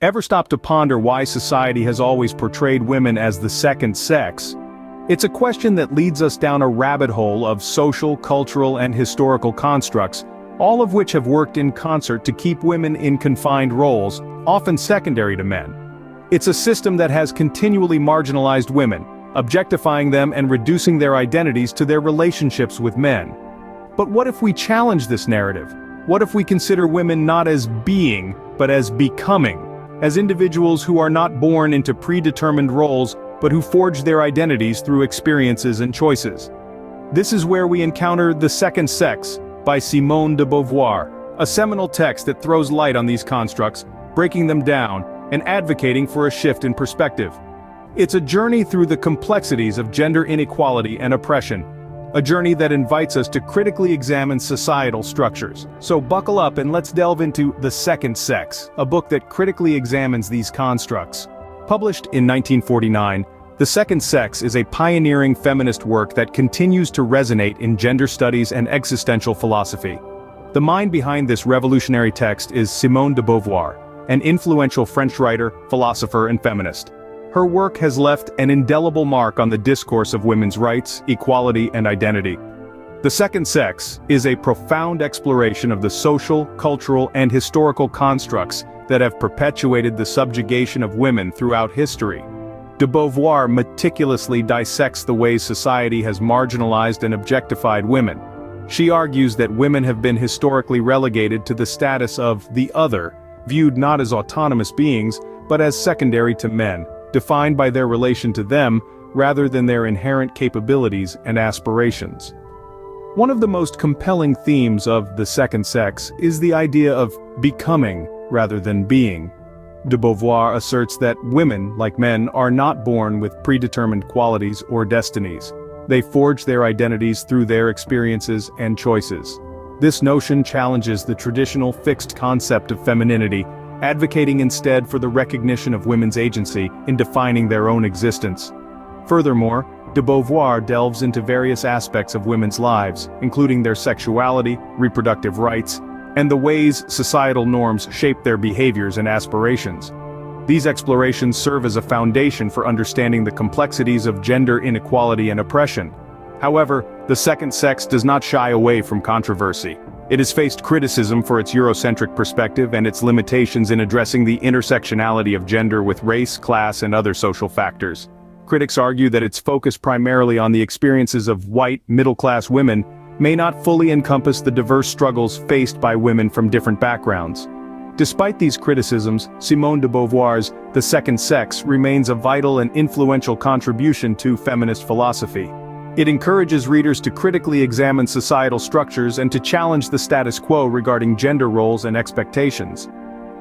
Ever stop to ponder why society has always portrayed women as the second sex? It's a question that leads us down a rabbit hole of social, cultural, and historical constructs, all of which have worked in concert to keep women in confined roles, often secondary to men. It's a system that has continually marginalized women, objectifying them and reducing their identities to their relationships with men. But what if we challenge this narrative? What if we consider women not as being, but as becoming? As individuals who are not born into predetermined roles, but who forge their identities through experiences and choices. This is where we encounter The Second Sex by Simone de Beauvoir, a seminal text that throws light on these constructs, breaking them down, and advocating for a shift in perspective. It's a journey through the complexities of gender inequality and oppression, a journey that invites us to critically examine societal structures. So buckle up and let's delve into The Second Sex, a book that critically examines these constructs. Published in 1949, The Second Sex is a pioneering feminist work that continues to resonate in gender studies and existential philosophy. The mind behind this revolutionary text is Simone de Beauvoir, an influential French writer, philosopher, and feminist. Her work has left an indelible mark on the discourse of women's rights, equality, and identity. The Second Sex is a profound exploration of the social, cultural, and historical constructs that have perpetuated the subjugation of women throughout history. De Beauvoir meticulously dissects the ways society has marginalized and objectified women. She argues that women have been historically relegated to the status of the other, viewed not as autonomous beings, but as secondary to men, defined by their relation to them rather than their inherent capabilities and aspirations. One of the most compelling themes of The Second Sex is the idea of becoming rather than being. De Beauvoir asserts that women, like men, are not born with predetermined qualities or destinies. They forge their identities through their experiences and choices. This notion challenges the traditional fixed concept of femininity, advocating instead for the recognition of women's agency in defining their own existence. Furthermore, de Beauvoir delves into various aspects of women's lives, including their sexuality, reproductive rights, and the ways societal norms shape their behaviors and aspirations. These explorations serve as a foundation for understanding the complexities of gender inequality and oppression. However, The Second Sex does not shy away from controversy. It has faced criticism for its Eurocentric perspective and its limitations in addressing the intersectionality of gender with race, class, and other social factors. Critics argue that its focus primarily on the experiences of white, middle-class women may not fully encompass the diverse struggles faced by women from different backgrounds. Despite these criticisms, Simone de Beauvoir's The Second Sex remains a vital and influential contribution to feminist philosophy. It encourages readers to critically examine societal structures and to challenge the status quo regarding gender roles and expectations.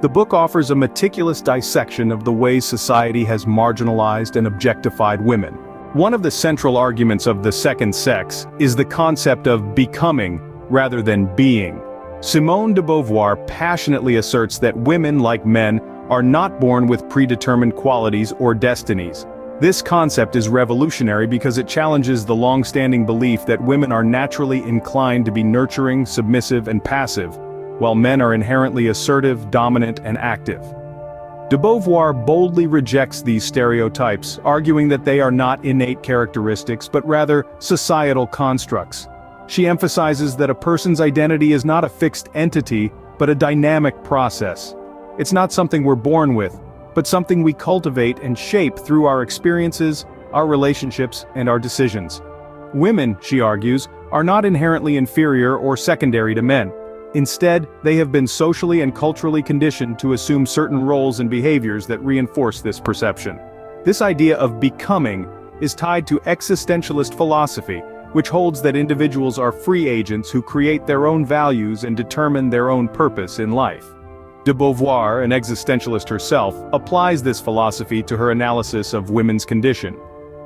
The book offers a meticulous dissection of the ways society has marginalized and objectified women. One of the central arguments of The Second Sex is the concept of becoming rather than being. Simone de Beauvoir passionately asserts that women, like men, are not born with predetermined qualities or destinies. This concept is revolutionary because it challenges the long-standing belief that women are naturally inclined to be nurturing, submissive, and passive, while men are inherently assertive, dominant, and active. De Beauvoir boldly rejects these stereotypes, arguing that they are not innate characteristics but rather societal constructs. She emphasizes that a person's identity is not a fixed entity, but a dynamic process. It's not something we're born with, but something we cultivate and shape through our experiences, our relationships, and our decisions. Women, she argues, are not inherently inferior or secondary to men. Instead, they have been socially and culturally conditioned to assume certain roles and behaviors that reinforce this perception. This idea of becoming is tied to existentialist philosophy, which holds that individuals are free agents who create their own values and determine their own purpose in life. De Beauvoir, an existentialist herself, applies this philosophy to her analysis of women's condition.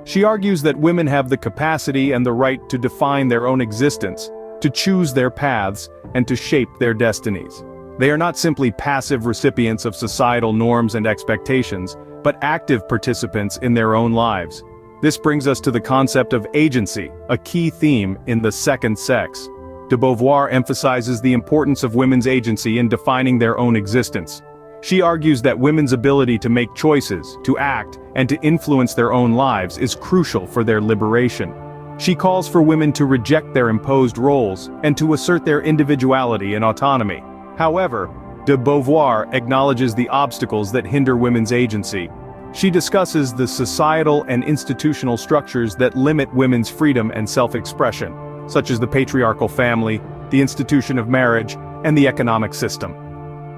She argues that women have the capacity and the right to define their own existence, to choose their paths, and to shape their destinies. They are not simply passive recipients of societal norms and expectations, but active participants in their own lives. This brings us to the concept of agency, a key theme in The Second Sex. De Beauvoir emphasizes the importance of women's agency in defining their own existence. She argues that women's ability to make choices, to act, and to influence their own lives is crucial for their liberation. She calls for women to reject their imposed roles and to assert their individuality and autonomy. However, de Beauvoir acknowledges the obstacles that hinder women's agency. She discusses the societal and institutional structures that limit women's freedom and self-expression, such as the patriarchal family, the institution of marriage, and the economic system.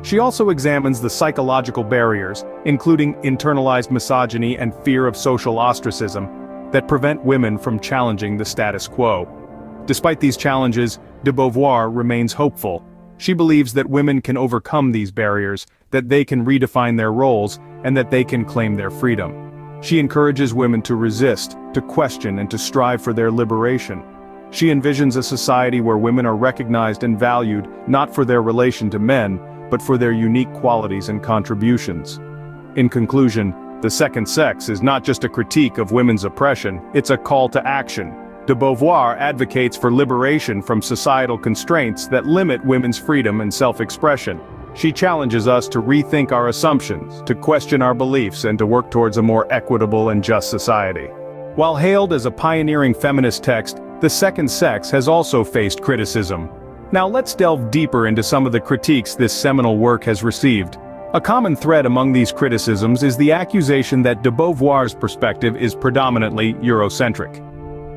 She also examines the psychological barriers, including internalized misogyny and fear of social ostracism, that prevent women from challenging the status quo. Despite these challenges, de Beauvoir remains hopeful. She believes that women can overcome these barriers, that they can redefine their roles, and that they can claim their freedom. She encourages women to resist, to question, and to strive for their liberation. She envisions a society where women are recognized and valued not for their relation to men, but for their unique qualities and contributions. In conclusion, The Second Sex is not just a critique of women's oppression, it's a call to action. De Beauvoir advocates for liberation from societal constraints that limit women's freedom and self-expression. She challenges us to rethink our assumptions, to question our beliefs, and to work towards a more equitable and just society. While hailed as a pioneering feminist text, The Second Sex has also faced criticism. Now let's delve deeper into some of the critiques this seminal work has received. A common thread among these criticisms is the accusation that de Beauvoir's perspective is predominantly Eurocentric.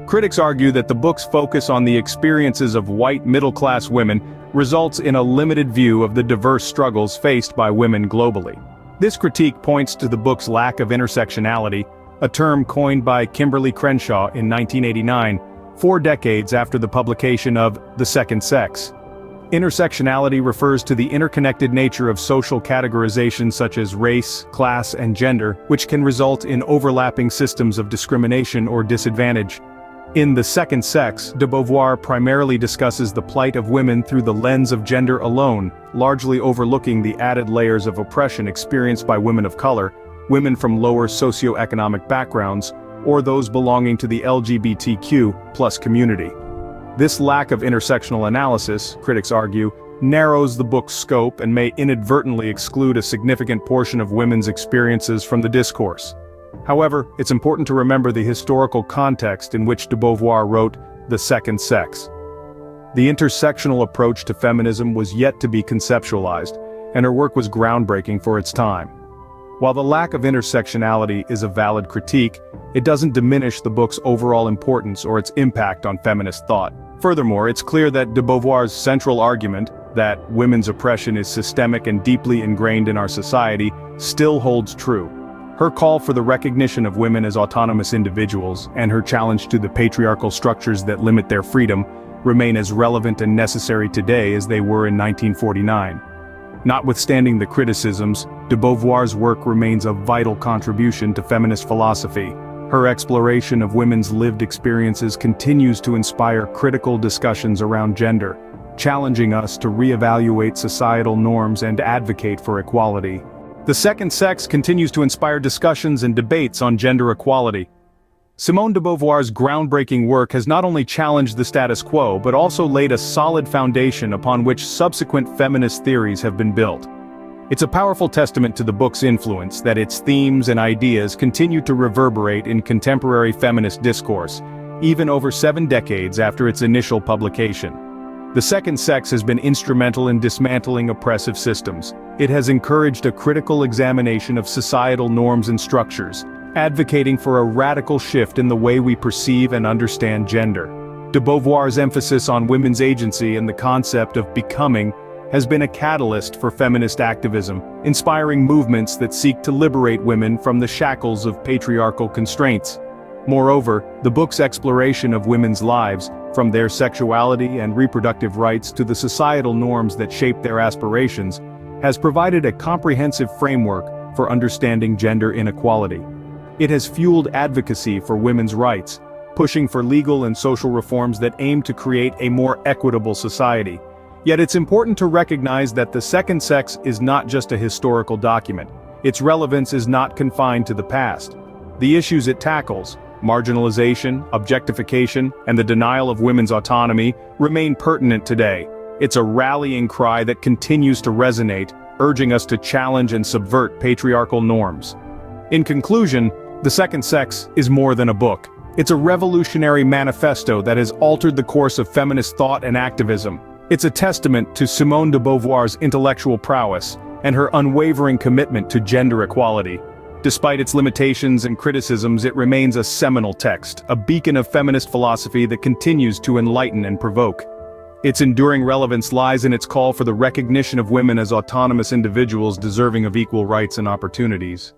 Critics argue that the book's focus on the experiences of white middle-class women results in a limited view of the diverse struggles faced by women globally. This critique points to the book's lack of intersectionality, a term coined by Kimberly Crenshaw in 1989, 4 decades after the publication of The Second Sex. Intersectionality refers to the interconnected nature of social categorizations such as race, class, and gender, which can result in overlapping systems of discrimination or disadvantage. In The Second Sex, de Beauvoir primarily discusses the plight of women through the lens of gender alone, largely overlooking the added layers of oppression experienced by women of color, women from lower socioeconomic backgrounds, or those belonging to the LGBTQ+ community. This lack of intersectional analysis, critics argue, narrows the book's scope and may inadvertently exclude a significant portion of women's experiences from the discourse. However, it's important to remember the historical context in which de Beauvoir wrote The Second Sex. The intersectional approach to feminism was yet to be conceptualized, and her work was groundbreaking for its time. While the lack of intersectionality is a valid critique, it doesn't diminish the book's overall importance or its impact on feminist thought. Furthermore, it's clear that de Beauvoir's central argument, that women's oppression is systemic and deeply ingrained in our society, still holds true. Her call for the recognition of women as autonomous individuals, and her challenge to the patriarchal structures that limit their freedom, remain as relevant and necessary today as they were in 1949. Notwithstanding the criticisms, de Beauvoir's work remains a vital contribution to feminist philosophy. Her exploration of women's lived experiences continues to inspire critical discussions around gender, challenging us to reevaluate societal norms and advocate for equality. The Second Sex continues to inspire discussions and debates on gender equality. Simone de Beauvoir's groundbreaking work has not only challenged the status quo but also laid a solid foundation upon which subsequent feminist theories have been built. It's a powerful testament to the book's influence that its themes and ideas continue to reverberate in contemporary feminist discourse, even over 7 decades after its initial publication. The Second Sex has been instrumental in dismantling oppressive systems. It has encouraged a critical examination of societal norms and structures, advocating for a radical shift in the way we perceive and understand gender. De Beauvoir's emphasis on women's agency and the concept of becoming has been a catalyst for feminist activism, inspiring movements that seek to liberate women from the shackles of patriarchal constraints. Moreover, the book's exploration of women's lives, from their sexuality and reproductive rights to the societal norms that shape their aspirations, has provided a comprehensive framework for understanding gender inequality. It has fueled advocacy for women's rights, pushing for legal and social reforms that aim to create a more equitable society. Yet it's important to recognize that The Second Sex is not just a historical document. Its relevance is not confined to the past. The issues it tackles, marginalization, objectification, and the denial of women's autonomy, remain pertinent today. It's a rallying cry that continues to resonate, urging us to challenge and subvert patriarchal norms. In conclusion, The Second Sex is more than a book. It's a revolutionary manifesto that has altered the course of feminist thought and activism. It's a testament to Simone de Beauvoir's intellectual prowess and her unwavering commitment to gender equality. Despite its limitations and criticisms, it remains a seminal text, a beacon of feminist philosophy that continues to enlighten and provoke. Its enduring relevance lies in its call for the recognition of women as autonomous individuals deserving of equal rights and opportunities.